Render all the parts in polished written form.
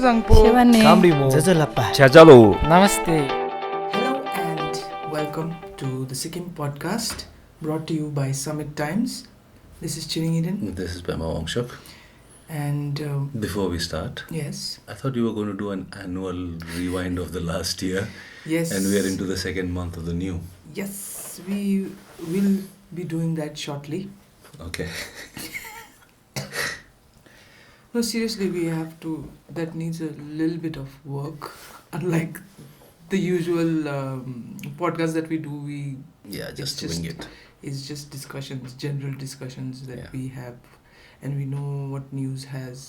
Zangpo. ಶಿವನ್ನೇ Kamrimo. Jazalappa. Chajalo. Namaste. Hello and welcome to the Sikkim podcast brought to you by Summit Times. This is Chiring Eden This is Pema Wangshuk. and Before we start, yes, I thought you were going to do an annual rewind of the last year, yes, and we are into the second month of the new. yes, we will be doing that shortly. Okay. No, seriously, we have to. That needs a little bit of work. Unlike the usual podcast that we do, Yeah, just It's wing just- it. it's just discussions, general discussions that Yeah. we have, and we know what news has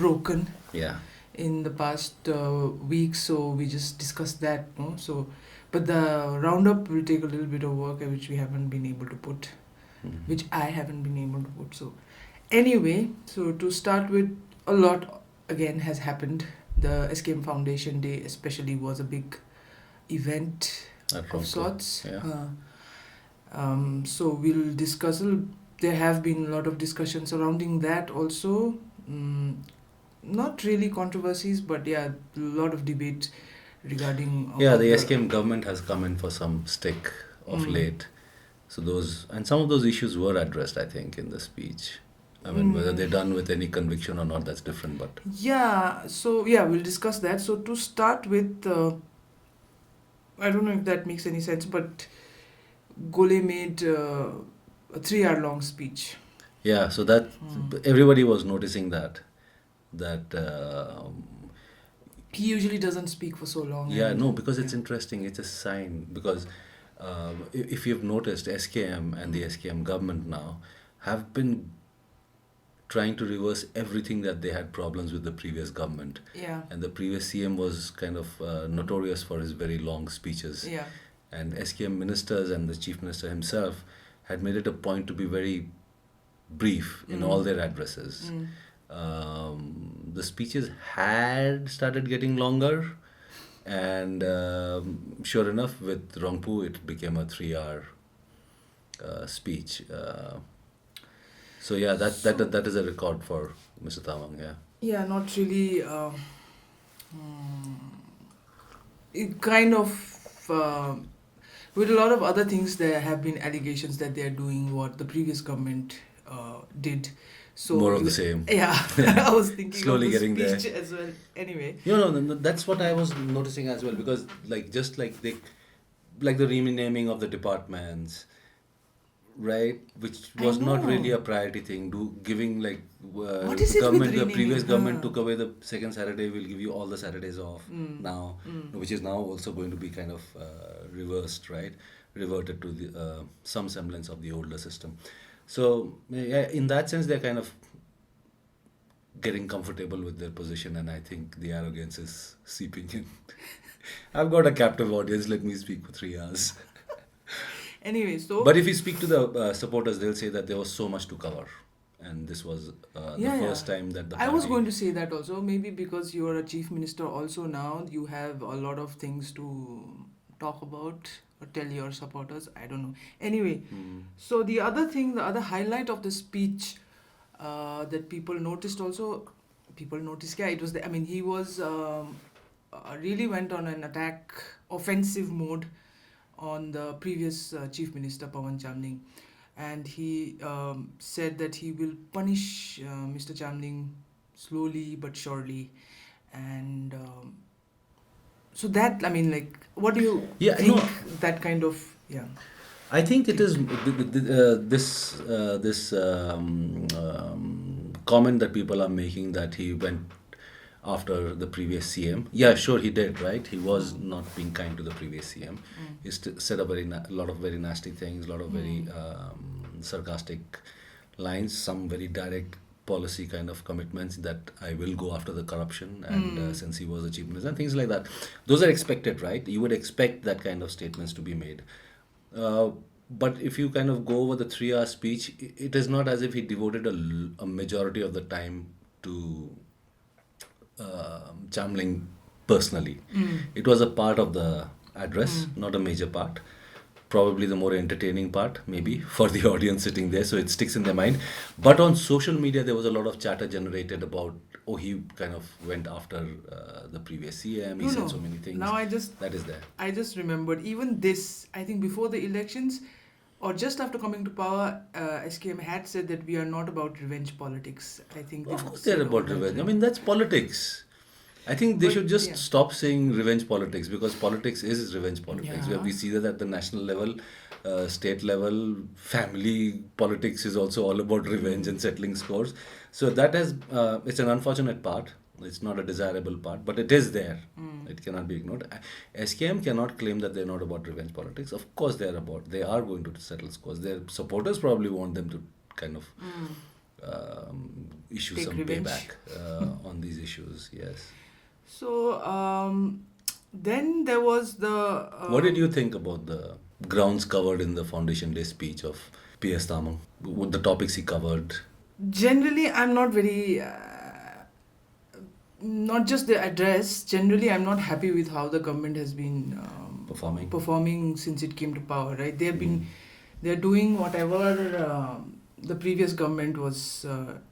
broken Yeah. in the past week, so we just discussed that, no? So, but the roundup will take a little bit of work, which we haven't been able to put, Mhm. which I haven't been able to put. So, anyway, so to start with, a lot again has happened. The SKM Foundation Day, especially, was a big event At of Ronco. sorts. Yeah. So we'll discuss. There have been a lot of discussions surrounding that also. Not really controversies, but yeah, a lot of debate regarding. Yeah, about the SKM government has come in for some stick of late. So some of those issues were addressed, I think, in the speech. I mean, whether they're done with any conviction or not, that's different. But Yeah, so yeah, we'll discuss that. So to start with, I don't know if that makes any sense, but Gole made a 3-hour long speech. yeah, so that everybody was noticing that. He usually doesn't speak for so long. Yeah, and- no, because it's yeah. interesting. It's a sign because if you've noticed, SKM and the SKM government now have been trying to reverse everything that they had problems with the previous government. Yeah, And the previous CM was kind of notorious for his very long speeches. yeah. And SKM ministers and the chief minister himself had made it a point to be very brief in all their addresses. The speeches had started getting longer, and sure enough, with Rangpu, it became a 3-hour speech. So yeah, that is a record for Mr. Tawang. Yeah. Yeah, not really. It kind of, with a lot of other things, there have been allegations that they are doing what the previous government did. So More of the same. Yeah, I was thinking Slowly of the getting there. speech as well. Anyway, No, that's what I was noticing as well, because just like the renaming of the departments, right, which I was not know. really a priority thing. Giving What is it with government, the renaming? previous government Huh. took away the second Saturday. We'll give you all the Saturdays off now, which is now also going to be kind of reversed, right, reverted to the some semblance of the older system. So yeah, in that sense, they're kind of getting comfortable with their position, and I think the arrogance is seeping in. I've got a captive audience. Let me speak for 3 hours. anyway, so But if you speak to the supporters, they'll say that there was so much to cover, and this was Yeah, the first yeah. time that the I was party- going to say that also. Maybe because you are a chief minister also now, you have a lot of things to talk about or tell your supporters. I don't know. Anyway, so the other thing, the other highlight of the speech that people noticed also, yeah, it was I mean, he was really went on an offensive mode on the previous chief minister Pawan Chamling, and he said that he will punish Mr. Chamling slowly but surely, and so that, I mean, like, what do you Yeah, think no. that kind of, yeah. I think it is this comment that people are making, that he went after the previous CM. Yeah, sure, he did, right? He was not being kind to the previous CM. He said a lot of very nasty things, a lot of very sarcastic lines, some very direct policy kind of commitments that I will go after the corruption, and since he was the chief minister and things like that. Those are expected, right? You would expect that kind of statements to be made. But if you kind of go over the 3-hour speech, it is not as if he devoted a majority of the time to Chamling personally. It was a part of the address, not a major part. probably the more entertaining part, maybe for the audience sitting there, so it sticks in their mind. But on social media, there was a lot of chatter generated about, oh, he kind of went after the previous CM. He No, said so no. many things. Now That is there. I just remembered even this. I think before the elections, or just after coming to power, SKM had said that we are not about revenge politics. I think Of they course, said they're all about that, revenge. I right? mean, that's politics. I think they But should just yeah, stop saying revenge politics, because politics is revenge politics. yeah. We see that at the national level, state level, family politics is also all about revenge and settling scores. So that has it's an unfortunate part. It's not a desirable part, but it is there. It cannot be ignored. SKM cannot claim that they're not about revenge politics. Of course, they are about. They are going to settle scores. Their supporters probably want them to kind of issue Take some revenge. payback on these issues. Yes. So then there was the. What did you think about the grounds covered in the Foundation Day speech of P.S. Thamang? What the topics he covered? Generally, I'm not very. Not just the address. Generally, I'm not happy with how the government has been Performing. since it came to power. Right? They have Mm. been. They're doing whatever the previous government was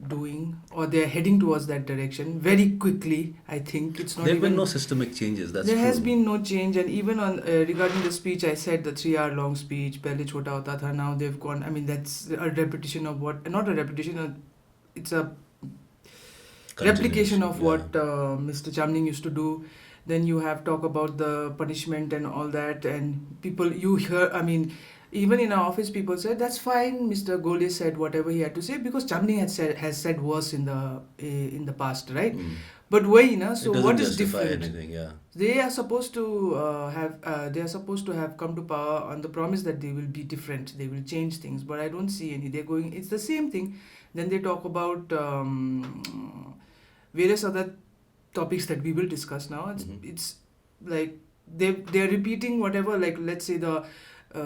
doing, or they're heading towards that direction very quickly. I think it's not There have even. been no systemic changes. That's There true. has been no change, and even on regarding the speech, I said the 3 hour long speech. Pehle chota hota tha. Now they've gone. I mean, that's a repetition of what? Not a repetition. It's a replication of Yeah. what Mr. Chamling used to do. Then you have talk about the punishment and all that, and people you hear. I mean, even in our office, people said that's fine. Mr. Gole said whatever he had to say because Chamling has said worse in the past, right? Mm. But why, na? So It doesn't what is justify different? anything. Yeah. They are supposed to have come to power on the promise that they will be different, they will change things, but I don't see any. They're going, it's the same thing. Then they talk about various other topics that we will discuss now. It's like they're repeating whatever, like let's say the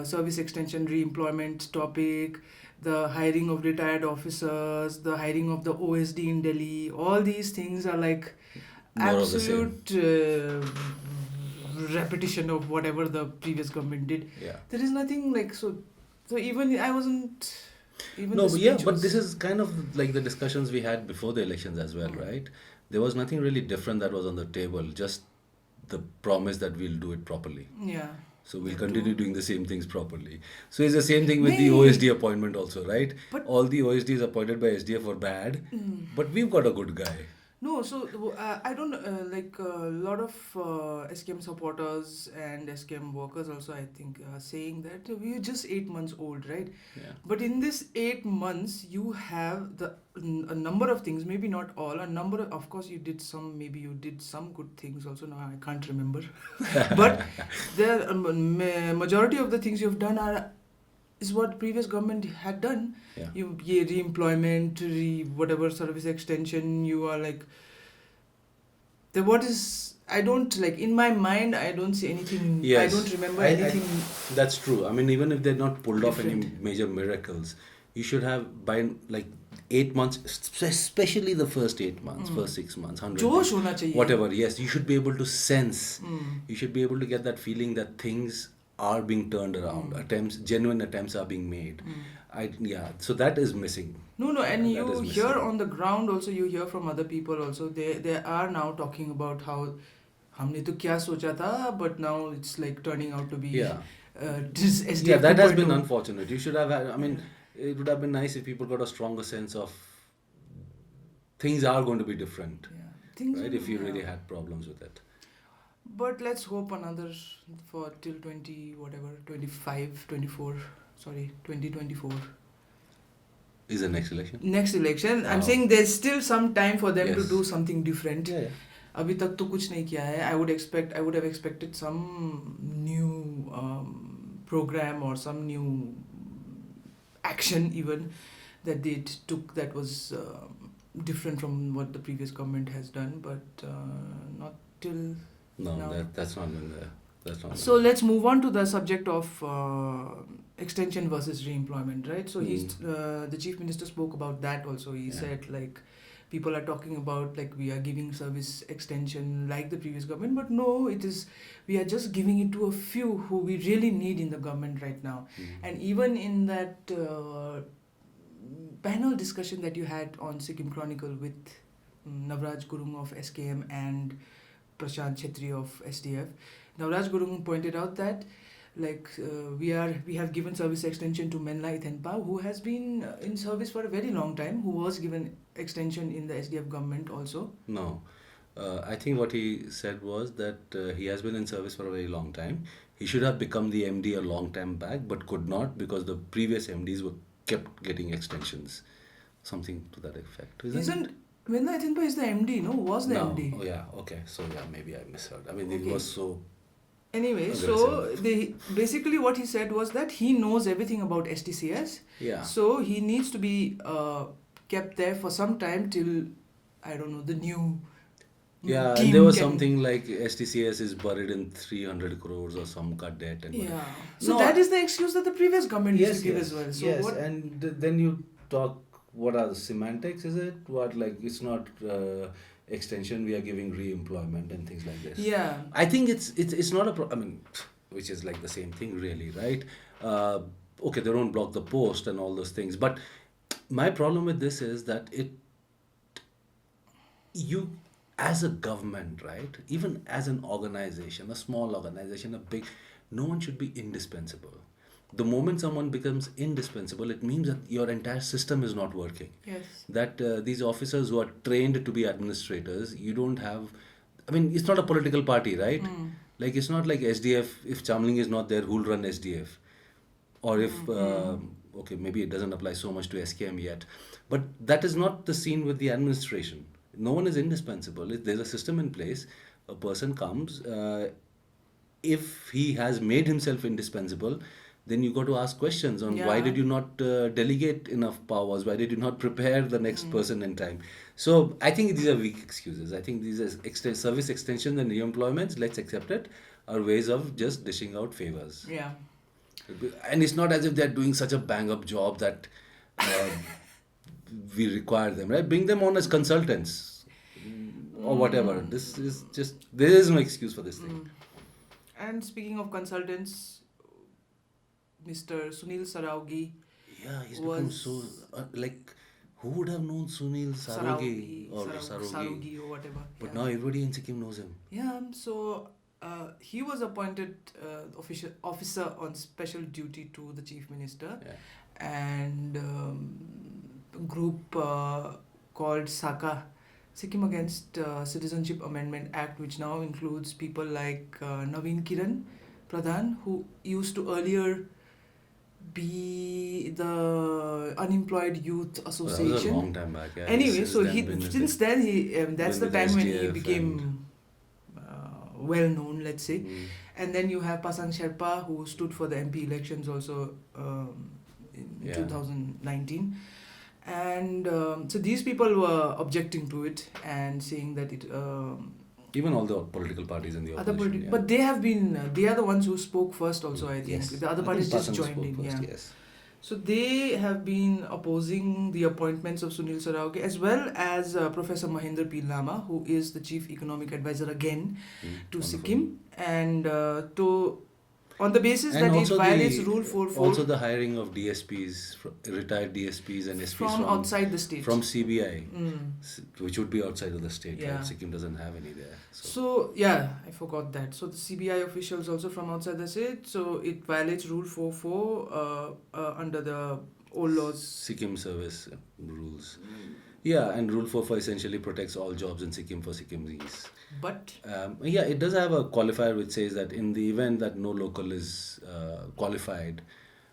service extension re-employment topic, the hiring of retired officers, the hiring of the OSD in Delhi. All these things are like More of the same. absolute repetition of whatever the previous government did. Yeah. There is nothing like so. So even I wasn't. Even No, the but yeah, speech but was- this is kind of like the discussions we had before the elections as well, right? There was nothing really different that was on the table, just the promise that we'll do it properly. Yeah. So we'll That continue too. doing the same things properly. So it's the same thing with the Nay. OSD appointment also, right? But- All the OSDs appointed by SDF were bad, but we've got a good guy. No, so I don't like a lot of SKM supporters and SKM workers also, I think, are saying that we're just 8 months old, right? Yeah. But in this 8 months, you have a number of things, maybe not all, a number of course, maybe you did some good things also. Now I can't remember. But the majority of the things you've done is what previous government had done. Yeah. You re-employment, whatever service extension, you are like what is I don't like in my mind I don't see anything. Yes. I don't remember I- anything. That's true. I mean, even if they're not pulled off any Different. major miracles, you should have by like 8 months, especially the first 8 months, first 6 months, 100 जोश days, होना चाहिए. whatever. Yes, you should be able to sense. Mm. You should be able to get that feeling that things are being turned around. Genuine attempts are being made. So that is missing. No, and That you is hear missing. on the ground also, you hear from other people also, they are now talking about how हमने तो क्या सोचा था, but now it's like turning out to be Yeah. this SDF Yeah, that has been 2.0. unfortunate. You should have had, I mean, it would have been nice if people got a stronger sense of things are going to be different, Yeah. Things right? If you yeah. really had problems with it. But let's hope another for till 2024 Is the next election? next election. I'm Wow. saying there's still some time for them to Yes. do something different. Yeah. अभी तक तो कुछ नहीं किया है. I would have expected some new program or some new action even that they took that was different from what the previous government has done, but not till No, now. that's not been there. That's not. So let's move on to the subject of extension versus re-employment, right? So the chief minister spoke about that also. He Yeah. said like people are talking about like we are giving service extension like the previous government, but no, it is we are just giving it to a few who we really need in the government right now. And even in that panel discussion that you had on Sikkim Chronicle with Navraj Gurung of SKM and Prashant Chetri of SDF, Navraj Gurung pointed out that we have given service extension to Menla Ithenpa, who has been in service for a very long time, who was given extension in the SDF government also. No. I think what he said was that he has been in service for a very long time. He should have become the MD a long time back, but could not because the previous MDs were kept getting extensions. Something to that effect. Isn't Menla Ithenpa is the MD, no? Was the No. MD. Oh, yeah. Okay. So, yeah, maybe I misheard. I mean, it Okay. was so. Anyway, aggressive. so basically what he said was that he knows everything about STCS. Yeah. So he needs to be kept there for some time till, I don't know, the new Yeah, team and there was can- something like STCS is buried in 300 crores or some cut debt. And whatever. Yeah. So No, that is the excuse that the previous government used to give as well. So yes, what? and then you talk. What are the semantics? Is it what like it's not extension? We are giving re-employment and things like this. Yeah. I think it's not a I mean, which is like the same thing, really, right? Okay, they don't block the post and all those things, but my problem with this is that you as a government, right? Even as an organization, a small organization, a big, no one should be indispensable. The moment someone becomes indispensable, it means that your entire system is not working. Yes. That these officers who are trained to be administrators, you don't have. I mean, it's not a political party, right? Like it's not like SDF. If Chamling is not there, who'll run SDF? Or if okay, maybe it doesn't apply so much to SKM yet, but that is not the scene with the administration. No one is indispensable. If there's a system in place, a person comes. If he has made himself indispensable, then you got to ask questions on why Yeah. did you not delegate enough powers? Why did you not prepare the next person in time? So I think these are weak excuses. I think these are service extensions and re-employments. Let's accept it. Are ways of just dishing out favors. Yeah. And it's not as if they're doing such a bang up job that we require them, right? Bring them on as consultants or whatever. This is just, there is no excuse for this thing. And speaking of consultants, Mr. Sunil Saraugi. Yeah, he's become so, like, who would have known Sunil Saraugi or Saraugi? Saraugi or whatever. But Yeah. now everybody in Sikkim knows him. Yeah, so he was appointed officer on special duty to the chief minister, and a group called SAKA, Sikkim Against Citizenship Amendment Act, which now includes people like Naveen Kiran Pradhan, who used to earlier be the Unemployed Youth Association. That was a long time back. Yeah. Anyway, so since then that's been the with time when SDF he became well known, let's say. And then you have Pasang Sherpa, who stood for the MP elections also in 2019. And so these people were objecting to it and saying that it even all the political parties in the opposition. but they are the ones who spoke first also, I think. Yes. The other I parties think just Pasang joined spoke in. first, Yeah. yes. So they have been opposing the appointments of Sunil Saraugi, as well as Professor Mahendra P. Lama, who is the Chief Economic Advisor again to Wonderful. Sikkim, and on the basis And that it also violates the- Rule 4.4 Also the hiring of DSPs, retired DSPs and SPs from outside the state. from CBI, Mm. which would be outside of the state. Yeah. Right? Sikkim doesn't have any there. So yeah, I forgot that. So the CBI officials also from outside the state. So it violates Rule 4.4 under the old laws. Sikkim service rules. Yeah, and Rule 4 essentially protects all jobs in Sikkim for Sikkimese. But Yeah, it does have a qualifier which says that in the event that no local is qualified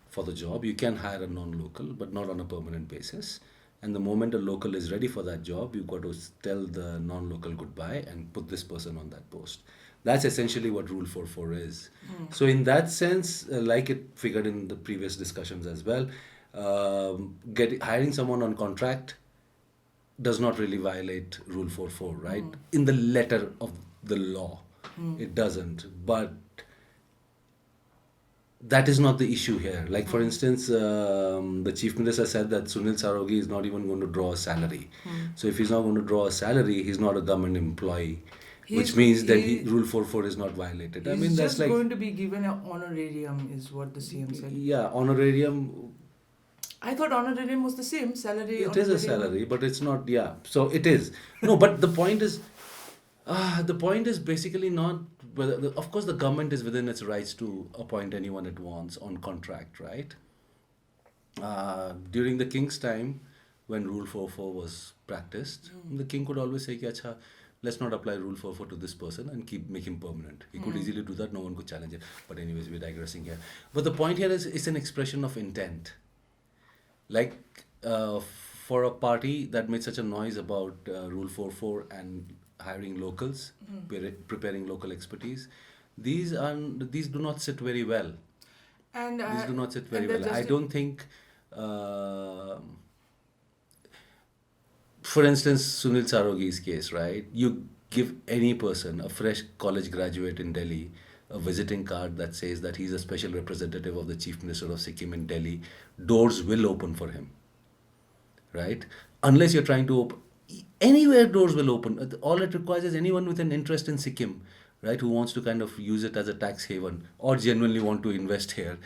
for the job, you can hire a non-local, but not on a permanent basis. And the moment a local is ready for that job, you've got to tell the non-local goodbye and put this person on that post. That's essentially what Rule 4.4 is. So in that sense, like it figured in the previous discussions as well, hiring someone on contract does not really violate Rule 4.4, right? In the letter of the law, it doesn't. But that is not the issue here. Like, for Mm. instance, the chief minister said that Sunil Sarogi is not even going to draw a salary. Mm. So if he's not going to draw a salary, he's not a government employee, which He's means then he Rule 44 is not violated. I mean, he's that's just like, going to be given an honorarium, is what the CM said. yeah, honorarium. I thought honorarium was the same salary. It is a Honorarium. salary, but it's not. Yeah, so it is. No, but the point is basically not whether. Of course, the government is within its rights to appoint anyone it wants on contract, right? During the king's time, when Rule 44 was practiced, the king could always say, कि, "Acha, let's not apply Rule 44 to this person and make him permanent." He could easily do that. No one could challenge it. But anyways, we're digressing here. But the point here is, it's an expression of intent. Like, for a party that made such a noise about Rule 44 and hiring locals, preparing local expertise, these do not sit very well. And These do not sit very and they're well. I just don't think, uh, for instance, Sunil Sarogi's case, right? You give any person, a fresh college graduate in Delhi, a visiting card that says that he's a special representative of the Chief Minister of Sikkim in Delhi, doors will open for him, right? Unless you're trying to open anywhere, doors will open. All it requires is anyone with an interest in Sikkim, right, who wants to kind of use it as a tax haven or genuinely want to invest here.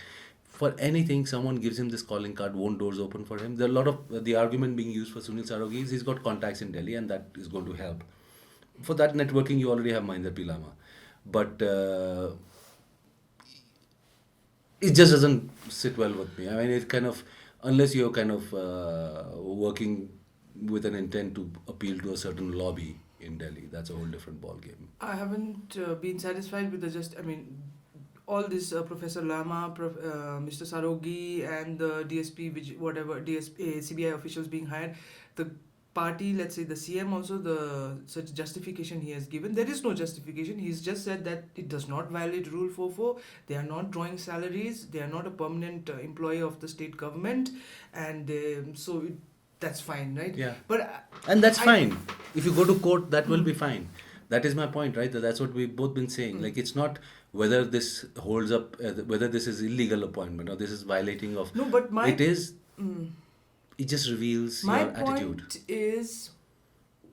For anything, someone gives him this calling card, won't doors open for him? There are a lot of the argument being used for Sunil Sarogi is he's got contacts in Delhi and that is going to help. For that networking, you already have Mahinder Pilama. But it just doesn't sit well with me. I mean, it kind of, unless you're kind of working with an intent to appeal to a certain lobby in Delhi, that's a whole different ball game. I haven't been satisfied with the just. I mean, all this Professor Lama, Mr. Sarogi, and the DSP, which whatever DSP, CBI officials being hired, the party, let's say the CM also, the such justification he has given, there is no justification. He's just said that it does not violate Rule 44. They are not drawing salaries. They are not a permanent employee of the state government, and that's fine, right? Yeah. But And that's fine. If you go to court, that will be fine. That is my point, right? That's what we've both been saying. Like, it's not whether this holds up, whether this is illegal appointment or this is violating of. no, but my It is. mm, It just reveals my your attitude. point is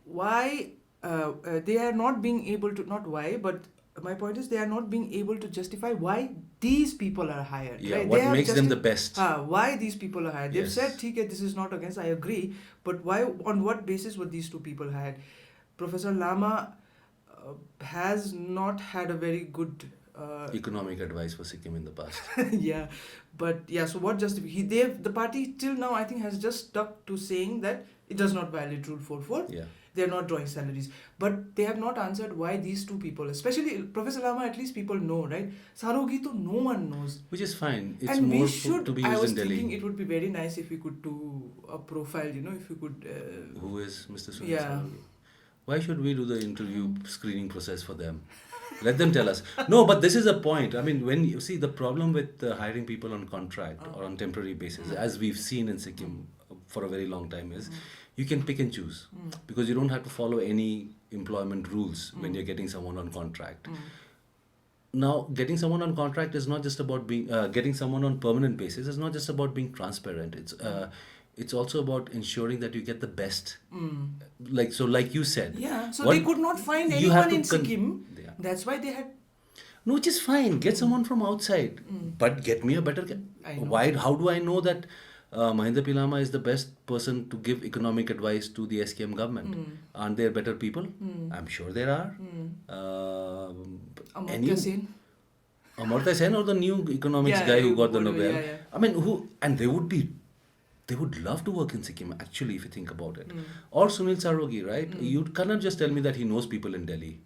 why they are not being able to, not why, but my point is they are not being able to justify why these people are hired. Yeah, right? what They have makes them the best. why these people are hired. They've Yes. said, "Okay, this is not against." I agree, but why? On what basis were these two people hired? Professor Lama has not had a very good. Economic advice for Sikkim in the past. Yeah, but yeah. So what the party till now I think has just stuck to saying that it does not violate Rule 44. Yeah. They are not drawing salaries, but they have not answered why these two people, especially Professor Lama, at least people know, right? Sarogi, to no one knows. Which is fine. It's And we more should. to be I used was in Delhi. thinking it would be very nice if we could do a profile. If we could. Who is Mr. Sunil Yeah. Sarogi? Why should we do the interview screening process for them? Let them tell us. No, but this is a point. I mean, when you see the problem with hiring people on contract or on temporary basis, as we've seen in Sikkim for a very long time, is you can pick and choose because you don't have to follow any employment rules when you're getting someone on contract. Now, getting someone on contract is not just about being getting someone on permanent basis. Is not just about being transparent. It's also about ensuring that you get the best. Like you said. Yeah. So what- they could not find you have anyone to in Sikkim. Yeah. That's why they had. No, which is fine. Get someone from outside, but get me a better. I know. Why? How do I know that Mahinder Pilama is the best person to give economic advice to the SKM government? Aren't there better people? I'm sure there are. Amartya Sen. Amartya Sen or the new economics Yeah, guy who you got the would- Nobel. yeah, yeah. I mean, and they would love to work in Sikkim, actually, if you think about it. Or Sunil Sarogi, right? You cannot just tell me that he knows people in Delhi.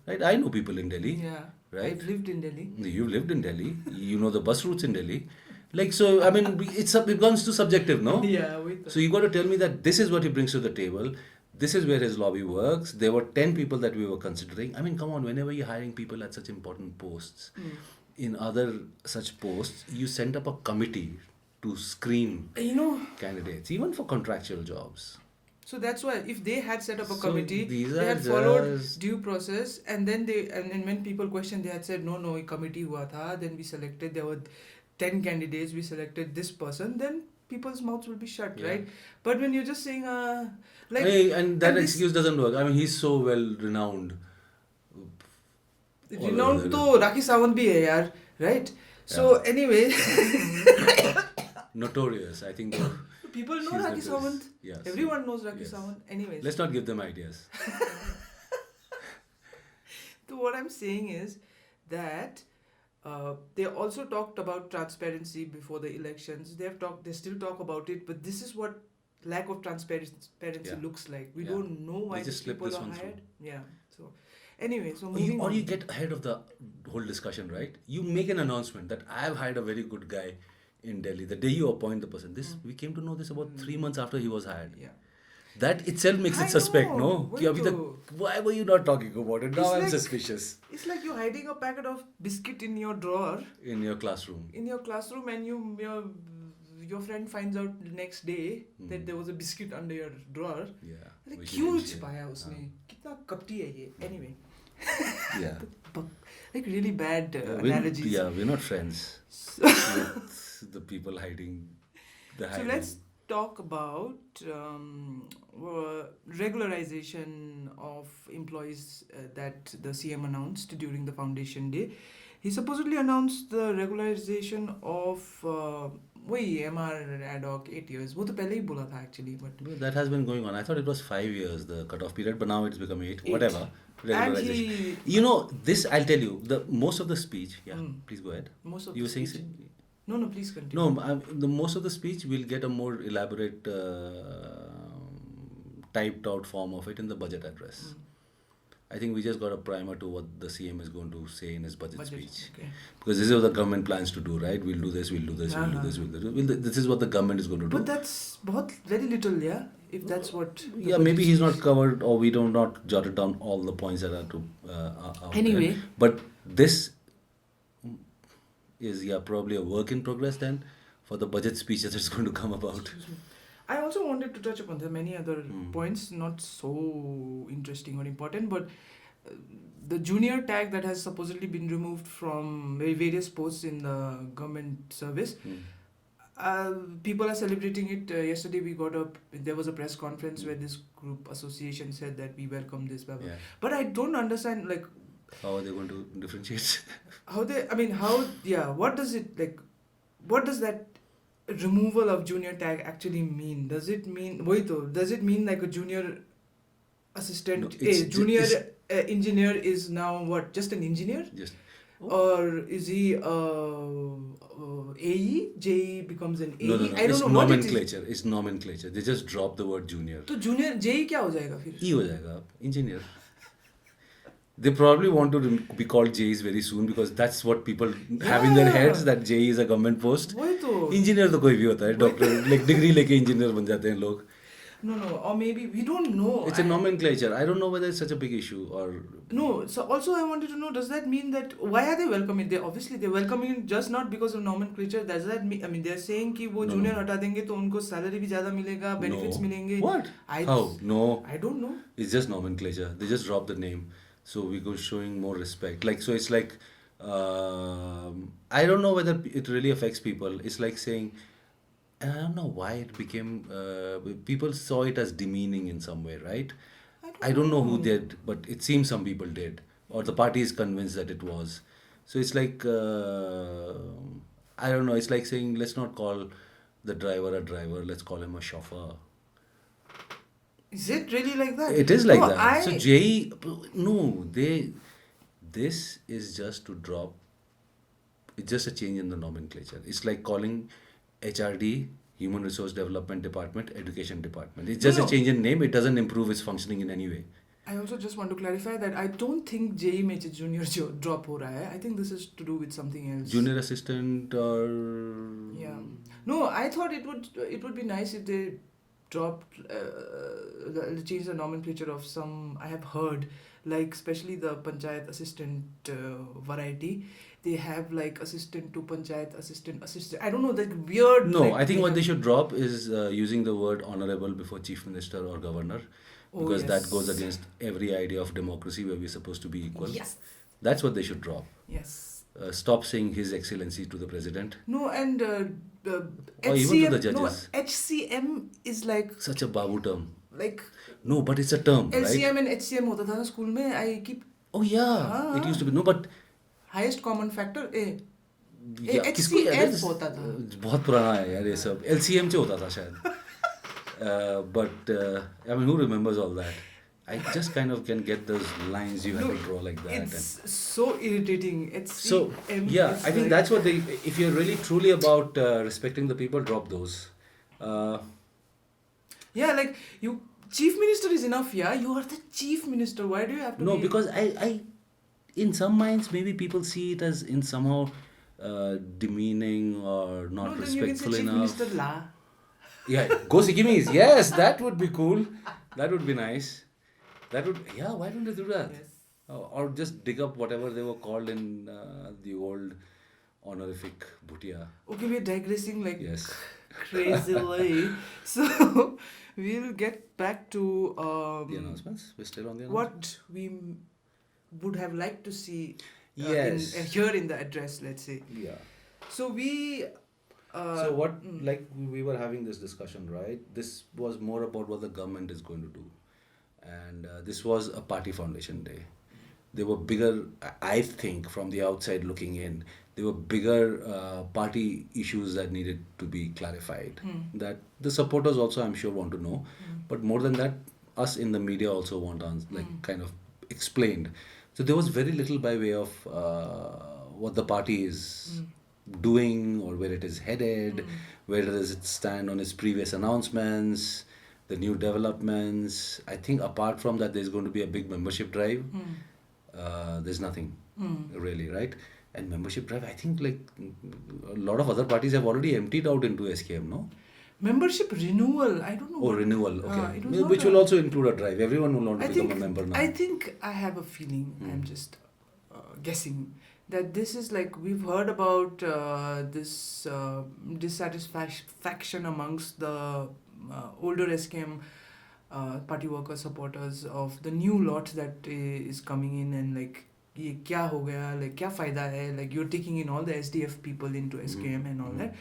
Right? I know people in Delhi. Yeah. Right? I've lived in Delhi. You've lived in Delhi. You know the bus routes in Delhi. Like, so, I mean, it becomes too subjective, no? Yeah. So you got to tell me that this is what he brings to the table. This is where his lobby works. There were 10 people that we were considering. I mean, come on, whenever you're hiring people at such important posts, in other such posts, you send up a committee to screen candidates, even for contractual jobs. So that's why if they had set up a So committee, these they are had followed just- due process, and then and when people questioned, they had said no, a committee hua tha. Then we selected. 10 candidates, we selected this person, then people's mouths will be shut, Yeah. right? But when you're just saying, like, Hey, and that and this excuse doesn't work. I mean, he's so well renowned. All over renowned the तो राखी सावंत भी है यार, right? So Yeah. anyway, Notorious. I think people know she's Rakhi notorious. Sawant. Yes. Everyone knows Rakhi Yes. Sawant. Anyways, Let's not give them ideas. so what I'm saying is that they also talked about transparency before the elections. They still talk about it, but this is what lack of transparency Yeah. looks like. We Yeah. don't know why They just these slip people this are one through. hired. Yeah. So anyway, so Or moving you, or on. you get ahead of the whole discussion, right? You make an announcement that I have hired a very good guy in Delhi. The day you appoint the person, we came to know this about 3 months after he was hired. Yeah. That itself makes I it suspect, know, no? वही कि अभी तो. तक, why were you not talking about it? Now It's I'm like- suspicious. It's like you're hiding a packet of biscuit in your drawer In your classroom. in your classroom, and your friend finds out the next day that there was a biscuit under your drawer. Yeah. Like which क्यों you didn't छिपाया share. उसने? कितना कपटी है ये? Anyway, Yeah. like really bad We're, analogies. yeah, we're not friends So, with the people hiding the so hiding. let's talk about regularization of employees that the CM announced during the foundation day. He supposedly announced the regularization of वही MR ad hoc 8 years. वो तो पहले ही बोला था actually, but Well, that has been going on. I thought it was 5 years, the cutoff period, but now it's become 8. 8. Whatever. and Regularization. he You know, this, I'll tell you, the most of the speech, yeah, please go ahead. most of You the were saying, speech- no please continue. no, the most of the speech will get a more elaborate typed out form of it in the budget address. I think we just got a primer to what the CM is going to say in his budget speech. Okay. Because this is what the government plans to do, right? We'll do this, we'll do this, we'll do this, we'll do this. This is what the government is going to do. But that's very little, yeah. If that's what. the Yeah, maybe budget he's speech- not covered, or we do not jotted down all the points that are to out Anyway. there. But this is probably a work in progress then for the budget speech that is going to come about. Excuse me. I also wanted to touch upon there are many other points, not so interesting or important, but the junior tag that has supposedly been removed from various posts in the government service. People are celebrating it. Yesterday there was a press conference where this group association said that we welcome this, blah, blah. Yeah. But I don't understand, like, How are they going to differentiate? what does that removal of junior tag actually mean? Does it mean like a junior assistant, No, a junior it's- engineer is now what, just an engineer? Just Or is he AE? JE becomes an AE? no. I don't It's know what it is. nomenclature. It's nomenclature. They just drop the word junior. तो junior JE क्या हो जाएगा फिर? E हो जाएगा, engineer. They probably want to be called JEs very soon because that's what people have in their heads, that JE is a government post. वही तो. Engineer तो कोई भी होता है, डॉक्टर लाइक डिग्री लेके इंजीनियर बन जाते हैं लोग. No, or maybe we don't know. It's a nomenclature. I don't know whether it's such a big issue or No, so also I wanted to know, does that mean that why are they welcoming? They're welcoming it just not because of nomenclature. Does that mean, I mean, they're saying कि वो No, junior no. हटा देंगे तो उनको salary भी ज़्यादा मिलेगा, benefits no. मिलेंगे. What? I How? No. I don't know. It's just nomenclature. They just drop the name. So we go showing more respect. Like, so it's like, I don't know whether it really affects people. It's like saying, and I don't know why it became, people saw it as demeaning in some way, right? I don't know who did, but it seems some people did. Or the party is convinced that it was. So it's like, I don't know, it's like saying, let's not call the driver a driver, let's call him a chauffeur. Is it really like that? It is like No, that. So JE, no, this is just to drop, it's just a change in the nomenclature. It's like calling HRD, Human Resource Development Department, Education Department. It's just No. a change in name. It doesn't improve its functioning in any way. I also just want to clarify that I don't think JE में जो junior जो drop हो रहा है. I think this is to do with something else. Junior assistant or... Yeah. No, I thought it would be nice if they dropped change the nomenclature of some. I have heard, like especially the panchayat assistant variety, they have like assistant to panchayat assistant. I don't know, like weird. No, like, I think what have- they should drop is using the word honorable before chief minister or governor, Oh, because that yes. goes against every idea of democracy where we're supposed to be equal. Yes. That's what they should drop. Yes. stop saying His Excellency to the president No, and or even to the HCM, no, judges. HCM is Such a babu term. like No, but it's a term, right? LCM and HCM होता था ना school में. I keep Oh yeah, it used to be. No, but highest common factor A. या किसको याद है? HCF होता था. बहुत पुराना है यार ये सब. LCM से होता था शायद. But I mean, who remembers all that? I just kind of can get those lines you have No, to draw like that. it's so irritating. So HCM yeah, is I think like- that's what they. If you're really truly about respecting the people, drop those. Yeah, like you, chief minister is enough. Yeah, you are the chief minister. Why do you have to? No, be... because in some minds, maybe people see it as in somehow demeaning or not no, then you can say respectful chief enough. minister la. Yeah, go Sikkimis. Yes, that would be cool. That would be nice. That would, yeah, why don't they do that? Yes. Or just dig up whatever they were called in the old honorific Bhutia. Okay, we're digressing like Yes. crazily. So we'll get back to The announcements? We're still on the announcements? what we would have liked to see Yes. here in the address, let's say. Yeah. So we. So what, like we were having this discussion, right? This was more about what the government is going to do. And this was a party foundation day. There were bigger, I think, from the outside looking in, there were bigger party issues that needed to be clarified. That the supporters also, I'm sure, want to know. But more than that, us in the media also want kind of explained. So there was very little by way of what the party is doing or where it is headed, where does it stand on its previous announcements, the new developments. I think apart from that, there's going to be a big membership drive. There's nothing really, right? And membership drive, I think like a lot of other parties have already emptied out into SKM, no? Membership renewal, I don't know. Oh, what- renewal, okay. it was not Which will also include a drive. Everyone will want to I become think, a member now. I think I have a feeling, I'm just guessing, that this is like we've heard about this dissatisfaction amongst the older SKM party worker supporters of the new lot that is coming in, and like ये क्या हो गया, like क्या फायदा है, like you're taking in all the SDF people into SKM and all that.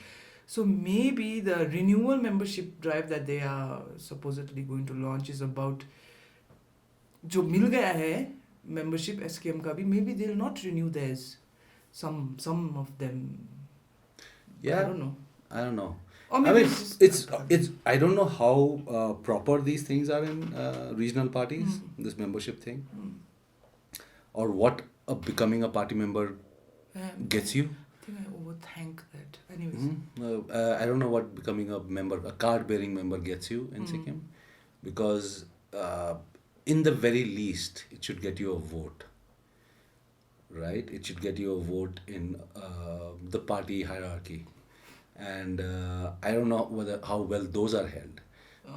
So maybe the renewal membership drive that they are supposedly going to launch is about जो मिल गया है membership SKM का भी, maybe they'll not renew theirs. Some of them. Yeah. I don't know. I don't know. Or I maybe mean, it's. I don't know how proper these things are in regional parties. This membership thing, or what becoming a party member gets you. I think I overthink that. Anyways. I don't know what becoming a member, a card-bearing member, gets you in Sikkim, because in the very least, it should get you a vote. Right? It should get you a vote in the party hierarchy. And I don't know how well those are held.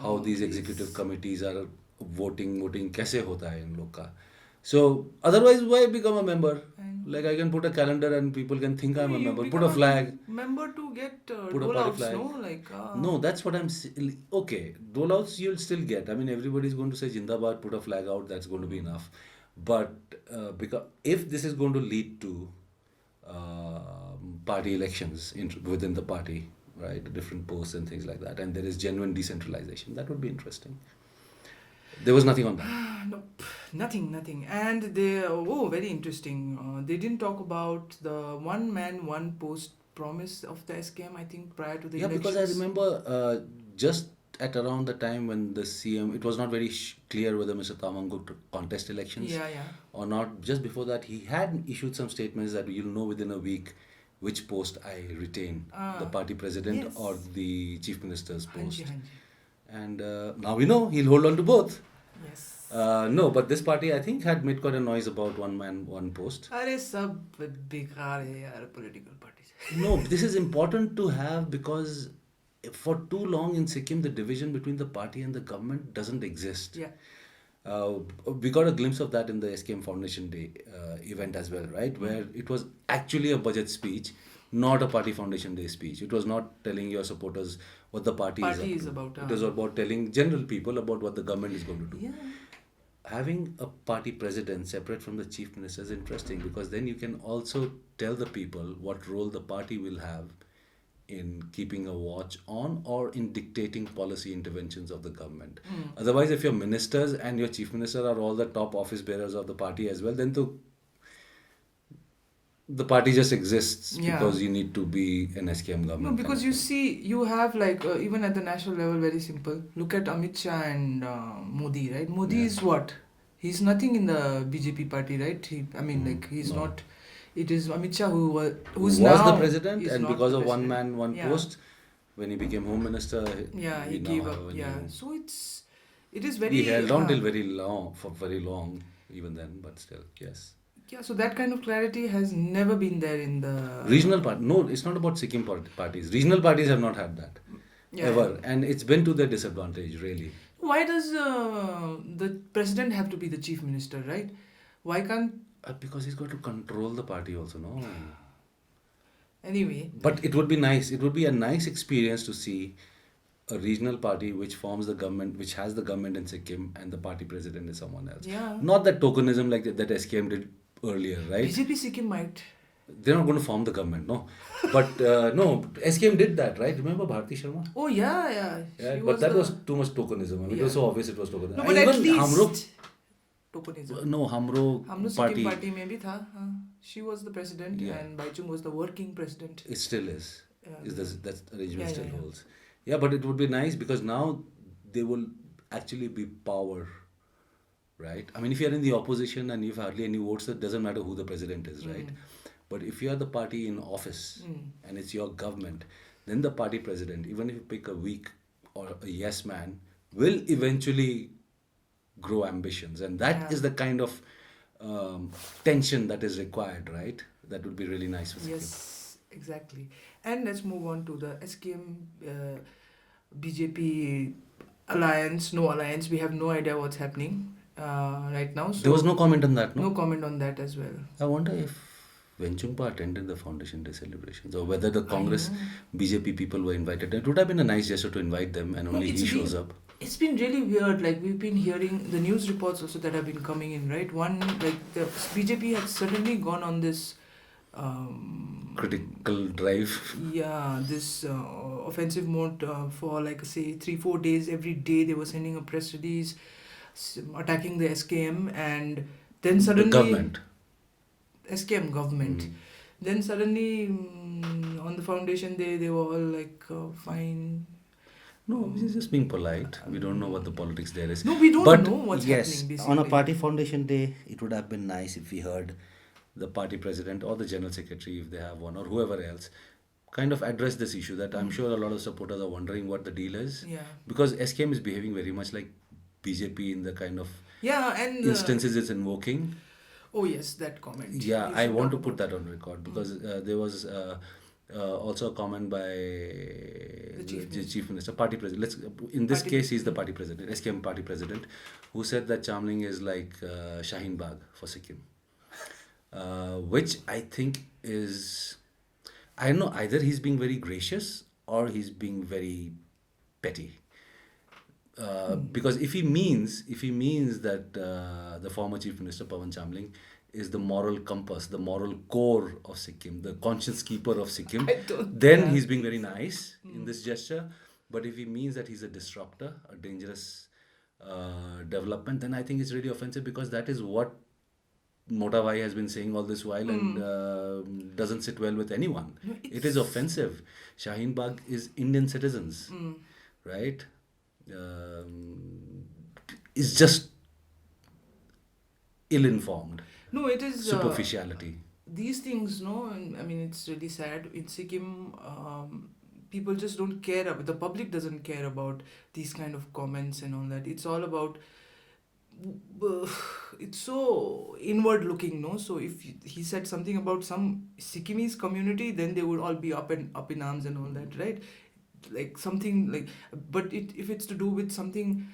How these executive committees are voting कैसे होता है इन लोग का. So otherwise, why become a member? Like I can put a calendar and people can think I'm a member. Put a flag. Member to get Put a party rollouts, flag. no? Like, No, that's what I'm okay. Rollouts you'll still get. I mean, everybody's going to say Jindabad, put a flag out. That's going to be enough. But because if this is going to lead to party elections within the party, right, different posts and things like that, and there is genuine decentralization, that would be interesting. There was nothing on that. Nope, nothing. And they, very interesting. They didn't talk about the one man, one post promise of the SKM, I think, prior to the elections. Because I remember just at around the time when the CM, it was not very clear whether Mr. Tamang could contest elections or not. Just before that, he had issued some statements that you'll know within a week which post I retain, the party president or the chief minister's post. And now we know he'll hold on to both. Yes. No, but this party I think had made quite a noise about one man, one post. अरे सब बेकार है यार political parties. No, this is important to have because for too long in Sikkim, the division between the party and the government doesn't exist. Yeah. We got a glimpse of that in the SKM Foundation Day event as well, right? Where it was actually a budget speech, not a party Foundation Day speech. It was not telling your supporters what the party is about. It was about telling general people about what the government is going to do. Yeah. having a party president separate from the chief minister is interesting, because then you can also tell the people what role the party will have in keeping a watch on or in dictating policy interventions of the government. Otherwise, if your ministers and your chief minister are all the top office bearers of the party as well, then the party just exists Yeah. because you need to be an SKM No, government. because you see, you have like even at the national level, very simple. Look at Amit Shah and Modi, right? Modi Yeah. is what? He's nothing in the BJP party, right? I mean, like he's No. not. It is Amit Shah Who's now the president, is and not because the of one president. man, one Yeah. post, when he became home minister, Yeah, we he now gave have up. a Yeah, new. so it is very. He held on till very long, for very long, even then, but still, yes. Yeah, so that kind of clarity has never been there in the Regional party. No, it's not about Sikkim parties. Regional parties have not had that Yeah. ever, and it's been to their disadvantage, really. Why does the president have to be the chief minister, right? Why can't Because he's got to control the party also, no. anyway? But it would be nice. It would be a nice experience to see a regional party which forms the government, which has the government in Sikkim, and the party president is someone else. Yeah. Not that tokenism like that SKM did earlier, right? BJP Sikkim might. They're not going to form the government, no. But no, SKM did that, right? Remember Bharati Sharma? Oh yeah, yeah. Yeah, She but that the- was too much tokenism. I mean, it was Yeah. so obvious it was tokenism. No, And but at even least Hamro, tokenism. no, Hamro Sikkim party, party में भी था. हाँ. She was the president Yeah. and Baichung was the working president. it still is. Yeah. That arrangement Yeah, still yeah. holds. Yeah, but it would be nice because now they will actually be power, right? I mean, if you're in the opposition and you've hardly any votes, it doesn't matter who the president is, right? But if you are the party in office and it's your government, then the party president, even if you pick a weak or a yes man, will eventually grow ambitions. And that is Yeah. the kind of tension that is required, right? That would be really nice for Sikkim. Yes, exactly. And let's move on to the SKM BJP alliance. No alliance. We have no idea what's happening right now. So There was no comment on that, no? no comment on that as well. I wonder if Venchungpa attended the Foundation Day celebrations, or whether the Congress BJP people were invited. It would have been a nice gesture to invite them, and only it's he been- shows up. It's been really weird. Like we've been hearing the news reports also that have been coming in, right? One, like the BJP has suddenly gone on this, Critical drive. yeah, this offensive mode for like say 3-4 days. Every day they were sending a press release attacking the SKM, and then suddenly The government. SKM government. Then suddenly on the foundation day they were all like fine. No, he's just being polite. We don't know what the politics there is. No, we don't But know what's yes, happening. on a Basically. party foundation day, it would have been nice if we heard the party president or the general secretary, if they have one, or whoever else, kind of address this issue. That I'm sure a lot of supporters are wondering what the deal is, Yeah. because SKM is behaving very much like BJP in the kind of Yeah, and instances it's invoking. oh yes, that comment. Yeah, You I should want to talk put about that on record, because there was also a comment by the chief minister, party president. In this Party case, he's the party president, SKM party president, who said that Chamling is like Shaheen Bagh for Sikkim, which I think is, I don't know, either he's being very gracious or he's being very petty. Because if he means that the former chief minister Pawan Chamling is the moral compass, the moral core of Sikkim, the conscience keeper of Sikkim, I don't- then yeah. he's being very nice in this gesture. But if he means that he's a disruptor, a dangerous development, then I think it's really offensive, because that is what Motavai has been saying all this while, and doesn't sit well with anyone. No, It is offensive. Shaheen Bagh is Indian citizens, right? Is just ill-informed, No, it is superficiality. these things. No, and I mean it's really sad. In Sikkim, people just don't care about. The public doesn't care about these kind of comments and all that. It's all about. It's so inward looking, no. So if he said something about some Sikkimese community, then they would all be up in arms and all that, right? Like something like, but if it's to do with something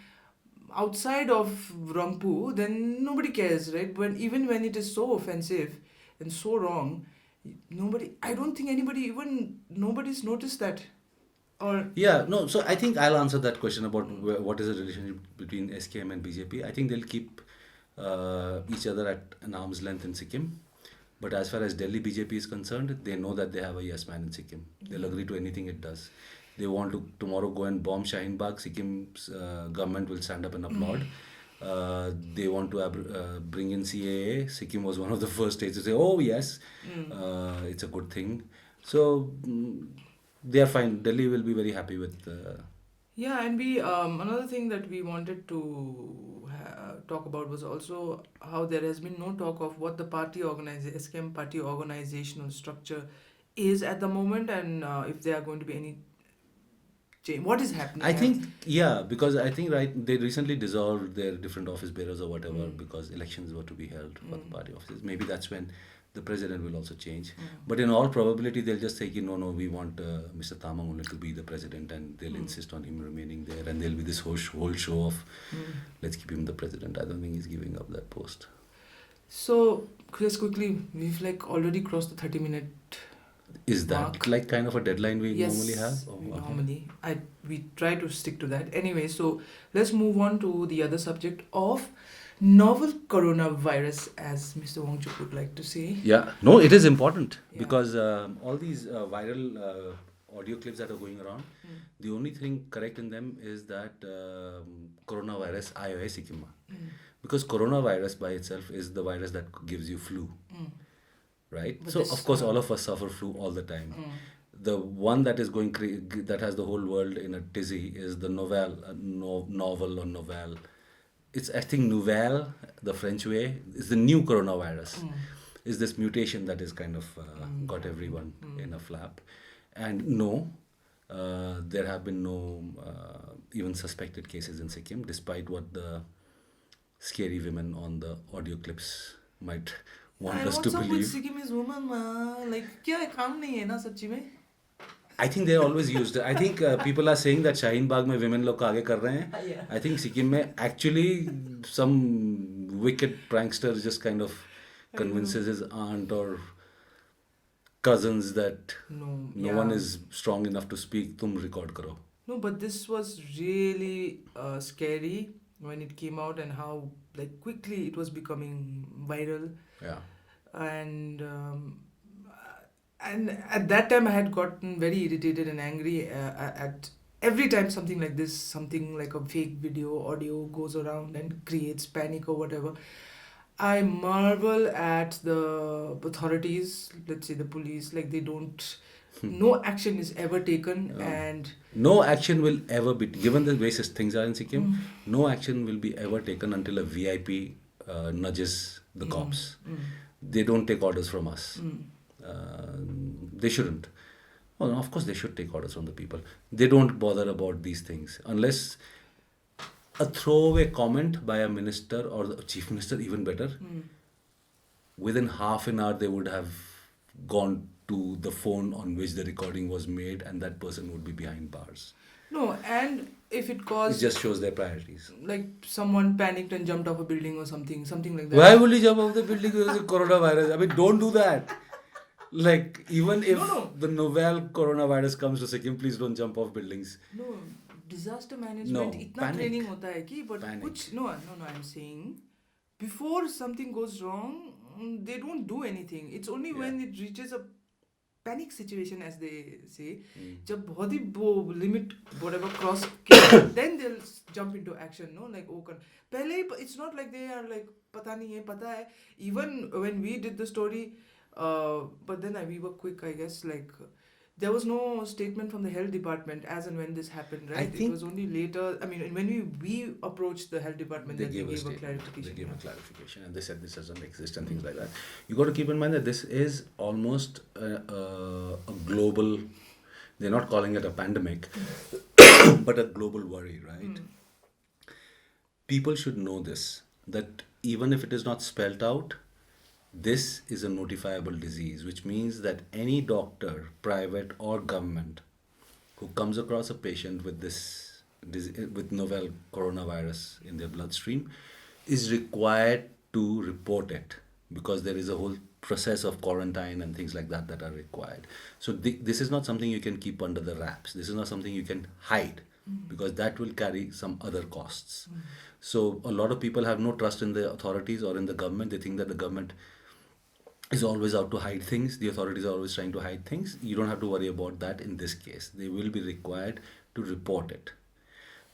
outside of Rangpo, then nobody cares, right? Even when it is so offensive and so wrong, I don't think nobody's noticed that. Or Yeah, no, so I think I'll answer that question about what is the relationship between SKM and BJP. I think they'll keep each other at an arm's length in Sikkim. But as far as Delhi BJP is concerned, they know that they have a yes man in Sikkim. They'll agree to anything it does. They want to tomorrow go and bomb Shaheen Bagh. Sikkim's government will stand up and applaud. They want to bring in CAA. Sikkim was one of the first states to say, "Oh yes, it's a good thing." So they are fine. Delhi will be very happy with. Yeah, and we another thing that we wanted to talk about was also how there has been no talk of what the SKM party organizational structure is at the moment, and if there are going to be any change. What is happening? I think because I think they recently dissolved their different office bearers or whatever because elections were to be held for the party offices. Maybe that's when the president will also change. But in all probability, they'll just say, no, we want Mr. Tamang only to be the president, and they'll insist on him remaining there, and there'll be this whole show of let's keep him the president. I don't think he's giving up that post. So, Chris, quickly, we've already crossed the 30-minute. Is that mark. Kind of a dedeline we Yes, normally have? normally. We try to stick to that. Anyway, so let's move on to the other subject of novel coronavirus, as Mr. Wongchuk would like to say. Yeah, no, it is important Yeah. because all these viral audio clips that are going around, the only thing correct in them is that coronavirus आयो है सिक्किम में. Because coronavirus by itself is the virus that gives you flu. Right? But So this, of course all of us suffer flu all the time. The one that is going that has the whole world in a tizzy is the novel or novel. It's I think nouvelle, the French way, is the new coronavirus. Is this mutation that is kind of got everyone in a flap. And no, there have been no even suspected cases in Sikkim, despite what the scary women on the audio clips might want us to what's up with believe. Sikkimese woman, man? क्या काम नहीं है ना सच्ची में? I think they're always used. I think people are saying that Shaheen Bagh में women लोग आगे कर रहे हैं. Yeah. I think Sikkim में actually some wicked prankster just kind of convinces his aunt or cousins that no one is strong enough to speak. तुम record करो. No, but this was really scary when it came out and how quickly it was becoming viral. Yeah. And at that time I had gotten very irritated and angry at every time something like this, something like a fake video audio goes around and creates panic or whatever. I marvel at the authorities, let's say the police, they don't, no action is ever taken. And no action will ever be, given the way things are in Sikkim, no action will be ever taken until a VIP nudges the cops. They don't take orders from us. They shouldn't. Well, of course they should take orders from the people. They don't bother about these things unless a throwaway comment by a minister or the chief minister, even better. Within half an hour they would have gone to the phone on which the recording was made, and that person would be behind bars. No, and if it caused... It just shows their priorities. Like someone panicked and jumped off a building or something like that. Why would you jump off the building because of coronavirus? I mean, don't do that. Even if the novel coronavirus comes to Sikkim, please don't jump off buildings. No, disaster management, itna training hota hai ki, but Panic. I'm saying, before something goes wrong, they don't do anything. It's only when it reaches a panic situation, as they say, जब बहुत ही वो limit whatever cross, then they'll jump into action. पहले it's not like they are पता नहीं है, पता है. Even when we did the story, but then we were quick, I guess. There was no statement from the health department as and when this happened, right? It was only later. I mean, when we approached the health department, they gave a clarification. They gave a clarification, and they said this doesn't exist and things like that. You got to keep in mind that this is almost a global. They're not calling it a pandemic, but a global worry, right? People should know this, that even if it is not spelled out, this is a notifiable disease, which means that any doctor, private or government, who comes across a patient with this with novel coronavirus in their bloodstream is required to report it, because there is a whole process of quarantine and things like that that are required. So this is not something you can keep under the wraps. This is not something you can hide. because that will carry some other costs. So a lot of people have no trust in the authorities or in the government. They think that the government is always out to hide things. The authorities are always trying to hide things. You don't have to worry about that in this case. They will be required to report it,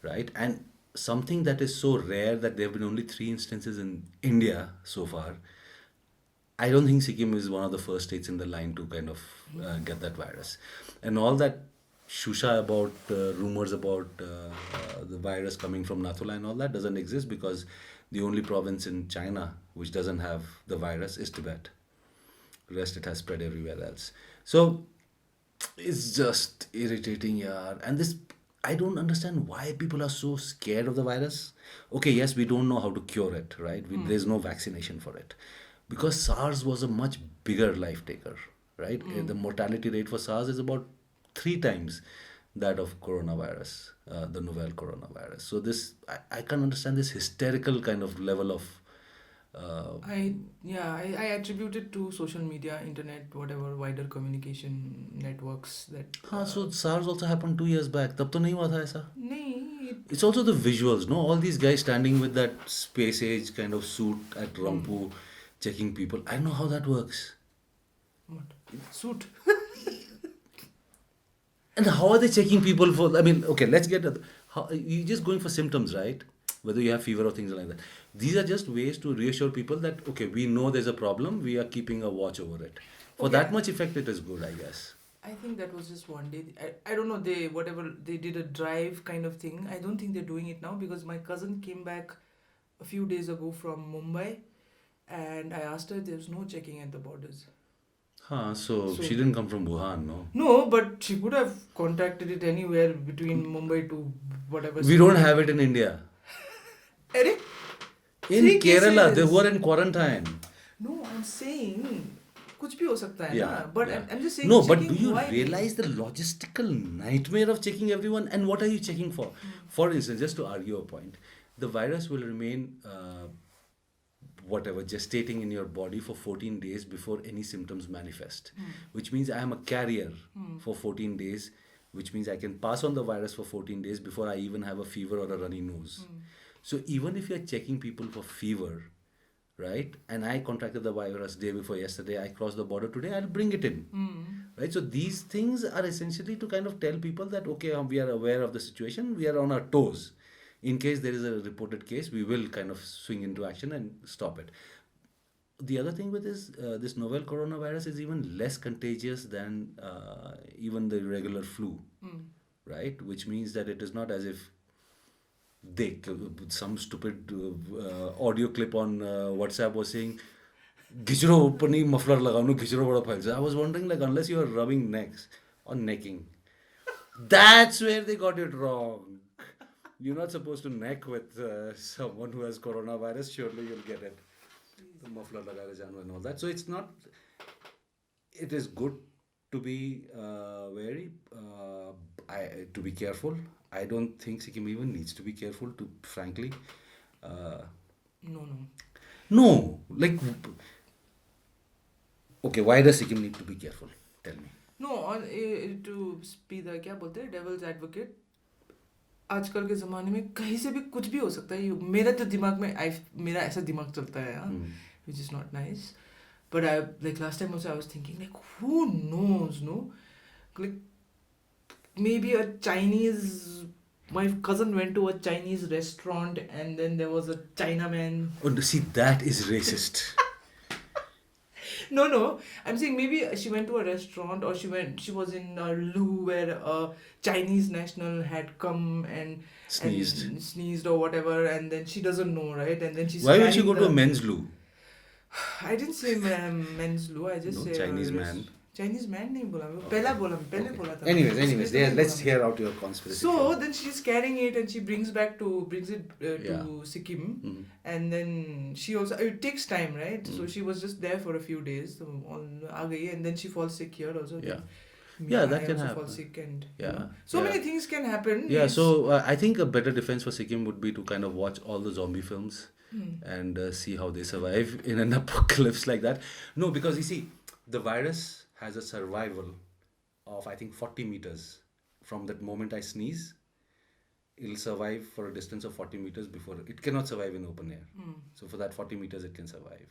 right? And something that is so rare that there have been only 3 instances in India so far. I don't think Sikkim is one of the first states in the line to kind of get that virus. And all that shusha about rumors about the virus coming from Nathula and all that doesn't exist, because the only province in China which doesn't have the virus is Tibet. Rest it has spread everywhere else. So it's just irritating, yeah. And this, I don't understand why people are so scared of the virus. Okay, yes, we don't know how to cure it, right? There's no vaccination for it. Because SARS was a much bigger life taker, right? The mortality rate for SARS is about 3 times that of coronavirus, the novel coronavirus. So this, I can't understand this hysterical kind of level of. I attribute it to social media, internet, whatever wider communication networks that. हाँ, so SARS also happened 2 years back. तब तो नहीं हुआ था ऐसा. नहीं. It's also the visuals, no? All these guys standing with that space age kind of suit at Rampu, checking people. I don't know how that works. What? Suit. And how are they checking people for? I mean, okay, let's get at how you're just going for symptoms, right? Whether you have fever or things like that. These are just ways to reassure people that okay, we know there's a problem. We are keeping a watch over it. For that much effect, it is good, I guess. I think that was just one day. I don't know, they did a drive kind of thing. I don't think they're doing it now, because my cousin came back a few days ago from Mumbai, and I asked her, there's no checking at the borders. So she didn't come from Wuhan, no? No, but she could have contacted it anywhere between Mumbai to whatever. We don't have it in India. In Kerala, cases. they were in quarantine. No, I'm saying कुछ भी हो सकता है Yeah, ना. But yeah. I'm just saying. No, but do checking you why- realize the logistical nightmare of checking everyone? And what are you checking for? For instance, just to argue a point, the virus will remain gestating in your body for 14 days before any symptoms manifest, which means I am a carrier for 14 days, which means I can pass on the virus for 14 days before I even have a fever or a runny nose. So even if you're checking people for fever, right, and I contracted the virus day before yesterday, I crossed the border today, I'll bring it in. Right, so these things are essentially to kind of tell people that okay, we are aware of the situation, we are on our toes. In case there is a reported case, we will kind of swing into action and stop it. The other thing with this novel coronavirus is even less contagious than even the regular flu, right? Which means that it is not as if some stupid audio clip on WhatsApp was saying, "Gichro pani muffler lagaunu, gichro bada phailcha." I was wondering, like, unless you are rubbing necks or necking, that's where they got it wrong. You're not supposed to neck with someone who has coronavirus. Surely you'll get it. The muffler lagare jano and all that. So it's not. It is good to be wary. To be careful. I don't think Sikkim even needs to be careful. To frankly. No. Like. Okay, why does Sikkim need to be careful? Tell me. No, to be the क्या बोलते हैं devil's advocate. आजकल के ज़माने में कहीं से भी कुछ भी हो सकता है. मेरा तो दिमाग में मेरा ऐसा दिमाग चलता है यार, which is not nice. But like last time also I was thinking like who knows, no? Like maybe a Chinese. My cousin went to a Chinese restaurant and then there was a Chinaman. Oh, see, that is racist. No. I'm saying maybe she went to a restaurant or she was in a loo where a Chinese national had come and sneezed or whatever, and then she doesn't know, right? And then she's. Why would she go to a men's loo? I didn't say men's loo. I just said Chinese man. Chinese man नहीं बोला मैं पहले बोला था. Anyways, let's hear out your conspiracy. So then she's carrying it and she brings it to Sikkim, and then she also, it takes time, right? So she was just there for a few days, and then she falls sick here also. Yeah, that I can also happen. fall sick and So many things can happen. Yeah, so I think a better defense for Sikkim would be to kind of watch all the zombie films and see how they survive in an apocalypse like that. No, because you see, the virus has a survival of I think 40 meters from that moment I sneeze it'll survive for a distance of 40 meters before it cannot survive in open air. So for that 40 meters, it can survive.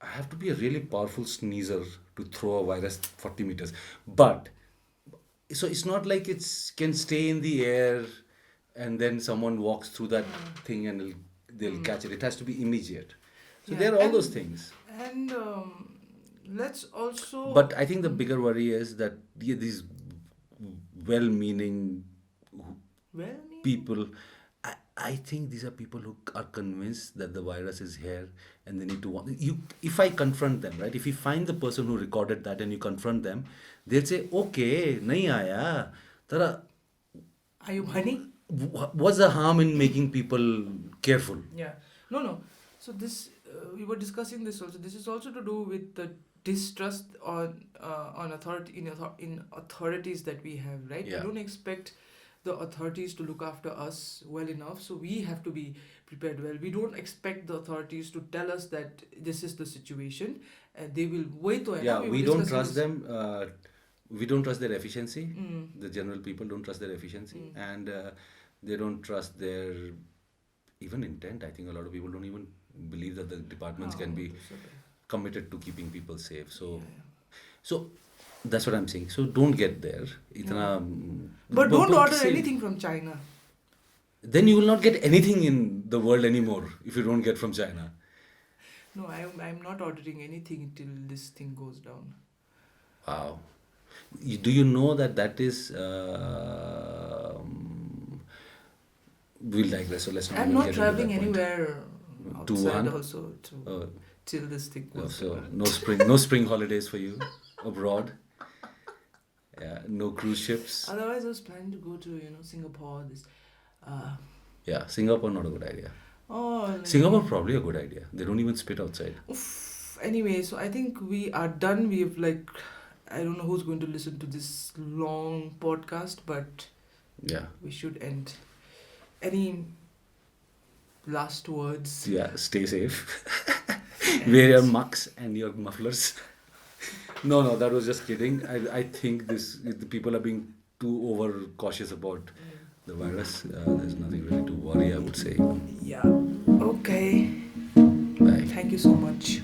I have to be a really powerful sneezer to throw a virus 40 meters. But so it's not like it's can stay in the air and then someone walks through that thing and they'll catch it. It has to be immediate. So Yeah, there are all those and things. and let's also. But I think the bigger worry is that these well-meaning Well, I mean, people, I think these are people who are convinced that the virus is here and they need to want you. If I confront them, right? If you find the person who recorded that and you confront them, they'll say, "Okay, nahi aaya." Tara, are you funny? what's the harm in making people careful? Yeah. No, no. So this we were discussing this also. This is also to do with the distrust on authority in authorities that we have, right? Yeah. We don't expect the authorities to look after us well enough, so we have to be prepared well. We don't expect the authorities to tell us that this is the situation, and they will wait to. Yeah, We were we don't discussing trust this. them. We don't trust their efficiency. Mm. The general people don't trust their efficiency, Mm. and they don't trust their even intent. I think a lot of people don't even believe that the departments can be So bad. committed to keeping people safe. So, Yeah. so that's what I'm saying. So don't get there. Itna, But don't order say- anything from China. Then you will not get anything in the world anymore if you don't get from China. No, I'm not ordering anything until this thing goes down. Wow. Do you know that is we'll digress, so let's not I'm even not get into traveling that point. anywhere To outside Wuhan? also Uh, till this thing goes so down. no spring holidays for you abroad. Yeah, no cruise ships. Otherwise, I was planning to go to Singapore. Uh, Yeah, Singapore not a good idea. like- Singapore probably a good idea. They don't even spit outside. Oof. Anyway, so I think we are done. We've I don't know who's going to listen to this long podcast, but Yeah. we should end. Any last words? Yeah, stay safe. Wear your mucks and your mufflers. No, that was just kidding. I think the people are being too over cautious about the virus. There's nothing really to worry, I would say. Yeah. Okay. Bye. Thank you so much.